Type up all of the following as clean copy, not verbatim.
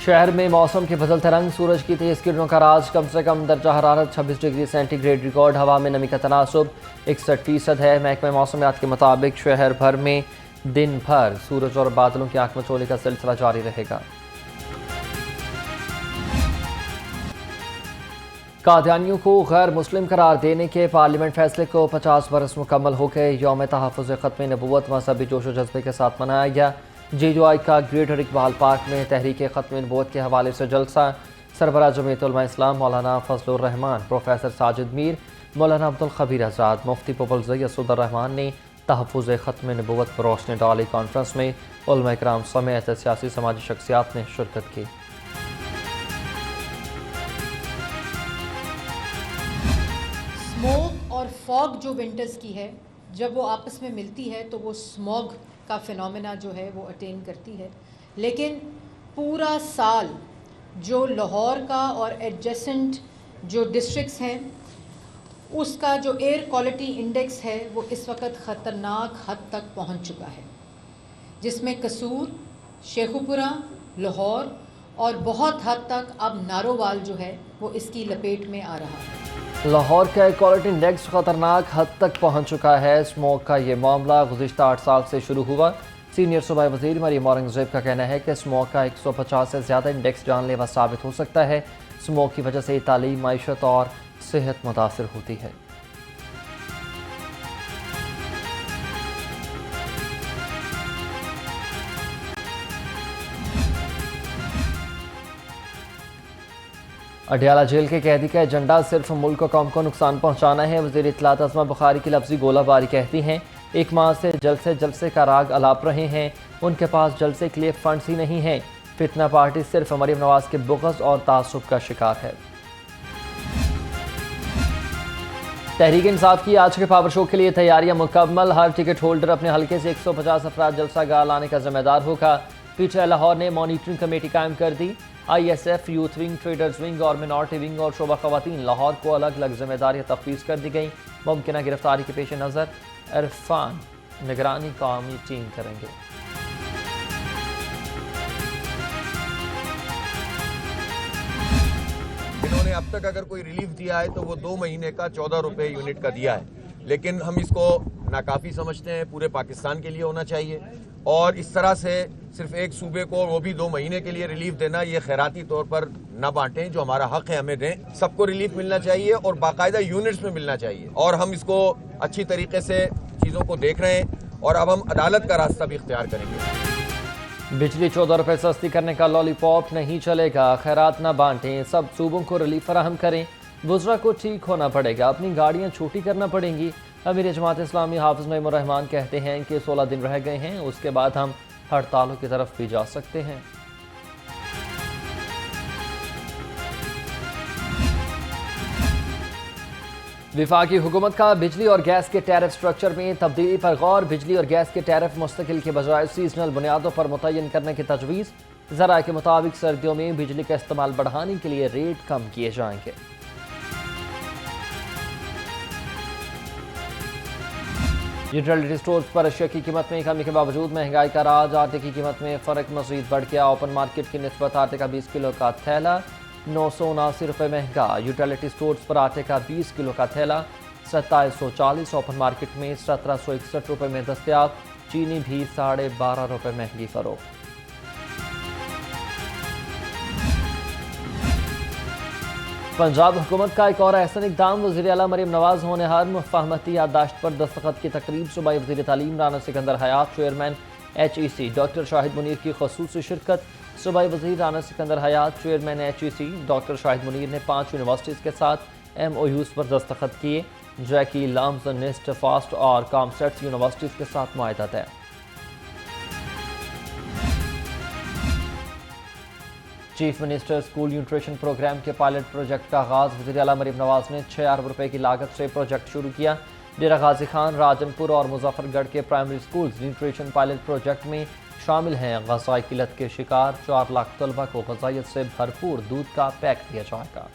شہر میں موسم کے بدلتے رنگ، سورج کی تیز کرنوں کا راج، کم سے کم درجہ حرارت 26 ڈگری سینٹی گریڈ ریکارڈ، ہوا میں نمی کا تناسب 61% ہے۔ محکمہ موسمیات کے مطابق شہر بھر میں دن بھر سورج اور بادلوں کی آنکھ مچولی کا سلسلہ جاری رہے گا۔ قادیانیوں کو غیر مسلم قرار دینے کے پارلیمنٹ فیصلے کو 50 برس مکمل ہو گئے۔ یوم تحفظ ختم نبوت مذہبی جوش و جذبے کے ساتھ منایا گیا۔ JUI کا گریٹر اقبال پارک میں تحریک ختم نبوت کے حوالے سے جلسہ، سربراہ جمعیت علماء اسلام مولانا فضل الرحمان، پروفیسر ساجد میر، مولانا عبدالخبیر آزاد، مفتی پوپلزئی اسد الرحمان نے تحفظ ختم نبوت پر روشنی ڈالی۔ کانفرنس میں علماء کرام سمیت سیاسی سماجی شخصیات نے شرکت کی۔ اسموگ اور فاگ جو ونٹرز کی ہے، جب وہ آپس میں ملتی ہے تو وہ اسموگ کا فینومینا جو ہے وہ اٹین کرتی ہے، لیکن پورا سال جو لاہور کا اور ایڈجسنٹ جو ڈسٹرکٹس ہیں اس کا جو ایئر کوالٹی انڈیکس ہے وہ اس وقت خطرناک حد تک پہنچ چکا ہے، جس میں قصور، شیخوپورہ، لاہور اور بہت حد تک اب نارووال جو ہے وہ اس کی لپیٹ میں آ رہا ہے۔ لاہور کا کوالٹی انڈیکس خطرناک حد تک پہنچ چکا ہے۔ اسموگ کا یہ معاملہ گزشتہ 8 سال سے شروع ہوا۔ سینئر صوبائی وزیر مریم اورنگزیب کا کہنا ہے کہ اسموگ کا 150 سے زیادہ انڈیکس جان لیوا ثابت ہو سکتا ہے۔ اسموگ کی وجہ سے تعلیم، معیشت اور صحت متاثر ہوتی ہے۔ اڈیالہ جیل کے قیدی کا ایجنڈا صرف ملک و قوم کو نقصان پہنچانا ہے۔ وزیر اطلاعات عظمیٰ بخاری کی لفظی گولہ باری کہتی ہیں، 1 ماہ سے جلسے کا راگ الاپ رہے ہیں، ان کے پاس جلسے کے لیے فنڈز ہی نہیں ہیں۔ فتنہ پارٹی صرف مریم نواز کے بغض اور تعصب کا شکار ہے۔ تحریک انصاف کی آج کے پاور شو کے لیے تیاریاں مکمل۔ ہر ٹکٹ ہولڈر اپنے حلقے سے 150 افراد جلسہ گاہ لانے کا ذمہ دار ہوگا۔ PTI لاہور نے مانیٹرنگ کمیٹی قائم کر دی۔ ISF، youth wing, traders wing اور منارٹی ونگ اور شعبہ خواتین لاہور کو الگ الگ ذمہ داریاں تفویض کر دی گئیں۔ ممکنہ گرفتاری کے پیش نظر عرفان نگرانی قومی ٹیم کریں گے۔ انہوں نے اب تک اگر کوئی ریلیف دیا ہے تو وہ 2 مہینے کا 14 روپے یونٹ کا دیا ہے، لیکن ہم اس کو ناکافی سمجھتے ہیں۔ پورے پاکستان کے لیے ہونا چاہیے، اور اس طرح سے صرف ایک صوبے کو وہ بھی 2 مہینے کے لیے ریلیف دینا، یہ خیراتی طور پر نہ بانٹیں۔ جو ہمارا حق ہے ہمیں دیں۔ سب کو ریلیف ملنا چاہیے اور باقاعدہ یونٹس میں ملنا چاہیے، اور ہم اس کو اچھی طریقے سے چیزوں کو دیکھ رہے ہیں، اور اب ہم عدالت کا راستہ بھی اختیار کریں گے۔ بجلی 14 روپے سستی کرنے کا لالی پاپ نہیں چلے گا۔ خیرات نہ بانٹیں، سب صوبوں کو ریلیف فراہم کریں۔ وزراء کو ٹھیک ہونا پڑے گا، اپنی گاڑیاں چھوٹی کرنا پڑیں گی۔ امیر جماعت اسلامی حافظ نعیم الرحمان کہتے ہیں کہ 16 دن رہ گئے ہیں، اس کے بعد ہم ہڑتالوں کی طرف بھی جا سکتے ہیں۔ وفاقی حکومت کا بجلی اور گیس کے ٹیرف سٹرکچر میں تبدیلی پر غور۔ بجلی اور گیس کے ٹیرف مستقل کے بجائے سیزنل بنیادوں پر متعین کرنے کی تجویز۔ ذرائع کے مطابق سردیوں میں بجلی کا استعمال بڑھانے کے لیے ریٹ کم کیے جائیں گے۔ یوٹیلیٹی سٹورز پر اشیاء کی قیمت میں کمی کے باوجود مہنگائی کا راج۔ آٹے کی قیمت میں فرق مزید بڑھ گیا۔ اوپن مارکیٹ کی نسبت آٹے کا 20 کلو کا تھیلا 979 روپے مہنگا۔ یوٹیلیٹی سٹورز پر آٹے کا 20 کلو کا تھیلا 2740، اوپن مارکیٹ میں 1761 روپے میں دستیاب۔ چینی بھی 12.5 روپے مہنگی فروخت۔ پنجاب حکومت کا ایک اور احسن اقدام۔ وزیر اعلیٰ مریم نواز ہونہار مفاہمتی یادداشت پر دستخط کی تقریب۔ صوبائی وزیر تعلیم Rana Sikandar Hayat, chairman HEC doctor Shahid Munir کی خصوصی شرکت۔ صوبائی وزیر Rana Sikandar Hayat, chairman HEC doctor Shahid Munir نے 5 یونیورسٹیز کے ساتھ MOUs پر دستخط کیے۔ جیکی، لامزن، نسٹ، فاسٹ اور کامسیٹس یونیورسٹیز کے ساتھ معاہدہ طے۔ Chief minister school nutrition programme کے پائلٹ پروجیکٹ کا آغاز۔ وزیر اعلیٰ مریم نواز نے 6 ارب روپے کی لاگت سے پروجیکٹ شروع کیا۔ ڈیرہ غازی خان، راجن پور اور مظفر گڑھ کے primary schools nutrition pilot project میں شامل ہیں۔ غذائی قلت کے شکار 4 لاکھ طلبہ کو غذائیت سے بھرپور دودھ کا پیک دیا جائے گا۔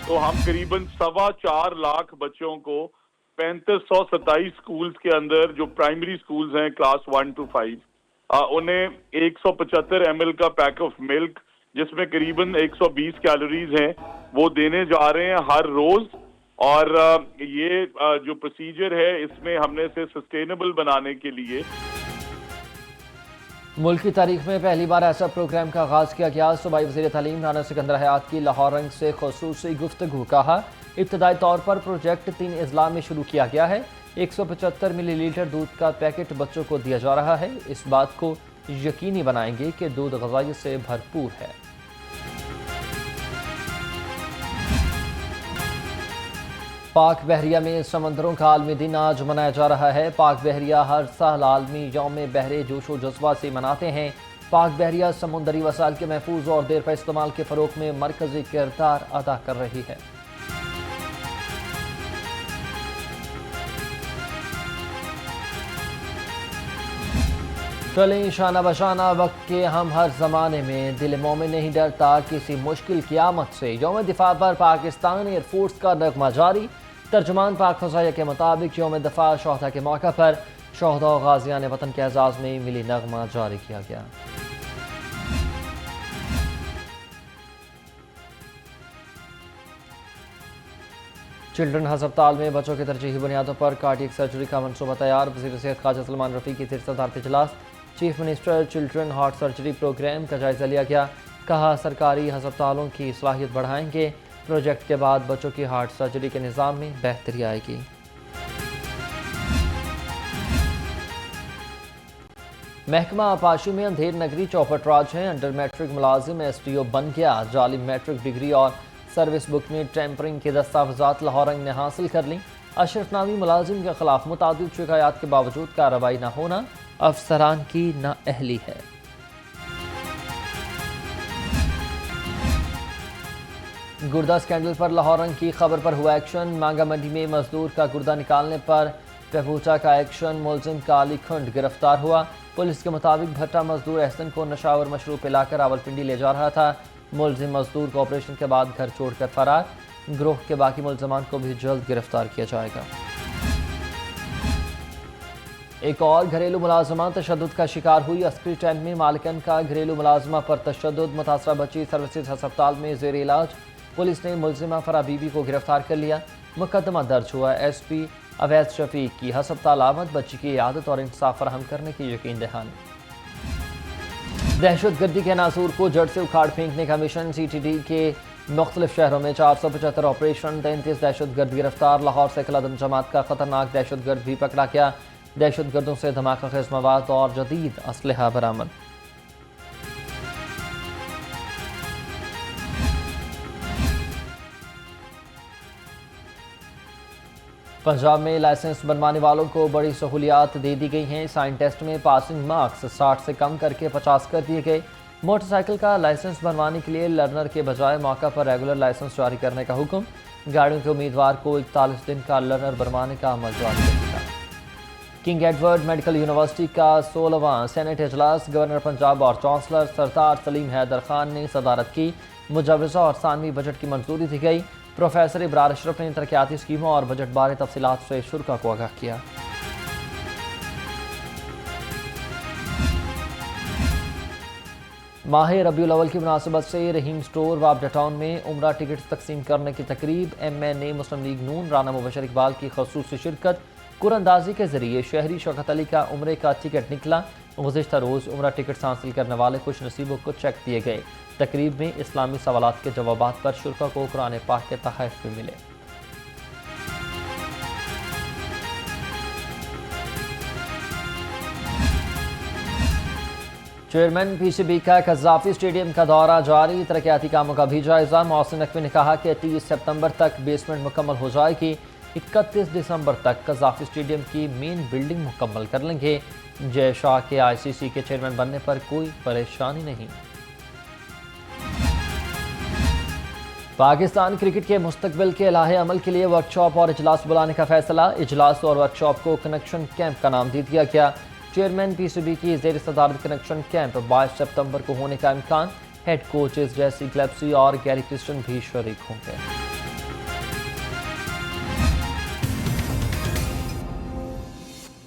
تو ہم قریباً 4.25 لاکھ بچوں کو 3527 स्कूल्स के अंदर जो प्राइमरी स्कूल्स हैं क्लास 1 to 5 उन्हें 175 ml का पैक ऑफ मिल्क जिसमें करीबन 120 कैलोरीज हैं वो देने जा रहे हैं हर रोज। और ये जो प्रोसीजर है इसमें हमने इसे सस्टेनेबल बनाने के लिए मुल्क की तारीख में पहली बार ऐसा प्रोग्राम का आगाज किया गया। सूबाई वज़ीर तालीम राना सिकंदर हयात की लाहौर रंग से ख़ुसूसी गुफ्तगू। कहा, इब्तदाई तौर पर प्रोजेक्ट 3 अजला में शुरू किया गया है। 175 मिलीलीटर दूध का पैकेट बच्चों को दिया जा रहा है। इस बात को यकीनी बनाएंगे कि दूध ग़िज़ाई से भरपूर है। पाक बहरिया में समंदरों का आलमी दिन आज मनाया जा रहा है। पाक बहरिया हर साल आलमी यौम बहरे जोशो जज्बा से मनाते हैं। पाक बहरिया समुंदरी वसाइल के महफूज और देर पर इस्तेमाल के फ़रोग़ में मरकज़ी किरदार अदा कर रही है। चलें शाना बशाना वक्त के हम हर ज़माने में, दिल मोमिन नहीं डरता किसी मुश्किल क़यामत से। यौम दिफा पर पाकिस्तान एयरफोर्स का नगमा जारी। तर्जुमान पाक फ़ज़ाइया के मुताबिक यौम दफ़ा शोहदा के मौका पर शोहदा और गाज़ियान वतन के एजाज़ में मिली नगमा जारी किया गया। चिल्ड्रन हस्पताल में बच्चों की तरजीही बुनियादों पर कार्डियक सर्जरी का मनसूबा तैयार। वज़ीर सेहत ख्वाजा सलमान रफ़ी की सदारती इजलास। Chief minister children heart surgery programme का जायजा लिया गया। कहा, सरकारी हस्पतालों की सलाहियत बढ़ाएंगे। प्रोजेक्ट के बाद बच्चों की हार्ट सर्जरी के निज़ाम में बेहतरी आएगी। महकमा आपाशी में अंधेर नगरी चौपट राज है। अंडर मैट्रिक मुलाजिम SDO बन गया। जाली मैट्रिक डिग्री और सर्विस बुक में टेम्परिंग के दस्तावेज़ात लाहौर रंग ने हासिल कर ली। अशरफ नामी मुलाजिम के खिलाफ मुतादिद शिकायत के बावजूद कार्रवाई न होना अफसरान की नाअहली है। गुर्दा स्कैंडल पर लाहौर रंग की खबर पर हुआ एक्शन। मांगा मंडी में मजदूर का गुर्दा निकालने पर पहबूचा का एक्शन। मुलजिम का अली खंड गिरफ्तार हुआ। पुलिस के मुताबिक भट्टा मजदूर एहसन को नशा और मशरूब पिलाकर रावलपिंडी ले जा रहा था। मुलजिम मजदूर को ऑपरेशन के बाद घर छोड़कर फरार। गिरोह के बाकी मुलजमान को भी जल्द गिरफ्तार किया जाएगा। एक और घरेलू मुलाजमा तशद्दुद का शिकार हुई। अस्करी टैंक में मालिकन का घरेलू मुलाजमा पर तशद्दुद। मुतासरा बच्ची सर्विसेज अस्पताल में जेर इलाज। पुलिस ने मुलजिमा फरा बीबी को गिरफ्तार कर लिया। मुकदमा दर्ज हुआ। SP अवैध शफीक की हस्पताल आमद, बच्ची की इयादत और इंसाफ फराहम करने की यकीन दहानी। दहशतगर्दी के नासूर को जड़ से उखाड़ फेंकने का मिशन। CTD के मुख्तलिफ शहरों में 475 ऑपरेशन। 33 दहशतगर्द गिरफ्तार। लाहौर से कलादम जमात का खतरनाक दहशतगर्द भी पकड़ा गया। दहशतगर्दों से धमाका खेज मवाद और जदीद असलहा बरामद। पंजाब में लाइसेंस बनवाने वालों को बड़ी सहूलियात दे दी गई हैं। साइन टेस्ट में पासिंग मार्क्स 60 से कम करके 50 कर दिए गए। मोटरसाइकिल का लाइसेंस बनवाने के लिए लर्नर के बजाय मौका पर रेगुलर लाइसेंस जारी करने का हुक्म। गाड़ियों के उम्मीदवार को 41 दिन का लर्नर बनवाने का अमल जारी रहेगा। किंग एडवर्ड मेडिकल यूनिवर्सिटी का 16वां सेनेट इजलास। गवर्नर पंजाब और चांसलर सरदार सलीम हैदर खान ने सदारत की। मुजवज़ा और सानवी बजट की मंजूरी दी गई। प्रोफेसर इब्रार अशरफ ने तरक्याती स्कीमों और बजट बारे तफसीलात से शुरा को आगाह किया। माह रबीउल अव्वल की मुनासिबत से रहीम स्टोर वापडा टाउन में उम्रा टिकट्स तकसीम करने की तकरीब। MNA मुस्लिम लीग नून राना मुबशर इकबाल की खसूसी शिरकत। कुरअंदाजी के जरिए शहरी शौकत अली का उम्रे का टिकट निकला। गुज़िश्ता रोज़ उम्रा टिकट हासिल करने वाले कुछ नसीबों को चेक दिए गए। तकरीब में इस्लामी सवालात के जवाबात पर शुरा को कुरान पाक के तहफ़ भी मिले। चेयरमैन PCB का कज़ाफ़ी स्टेडियम का दौरा जारी। तरक्याती कामों का भी जायजा। मोहसिन नकवी ने कहा कि 30 सितंबर तक बेसमेंट मुकम्मल हो जाएगी। 31 दिसंबर तक कज़ाफ़ी स्टेडियम की मेन बिल्डिंग मुकम्मल कर लेंगे। जय शाह के ICC के चेयरमैन बनने पर कोई परेशानी नहीं। पाकिस्तान क्रिकेट के मुस्तकबिल के लाहे अमल के लिए वर्कशॉप और इजलास बुलाने का फैसला। इजलास और वर्कशॉप को कनेक्शन कैंप का नाम दे दिया गया। चेयरमैन PCB की ज़ेर सदारत कनेक्शन कैंप 22 सितंबर को होने का इम्कान। हेड कोचेज जैसी ग्लेप्सी और गैरी क्रिस्टन भी शरीक होंगे।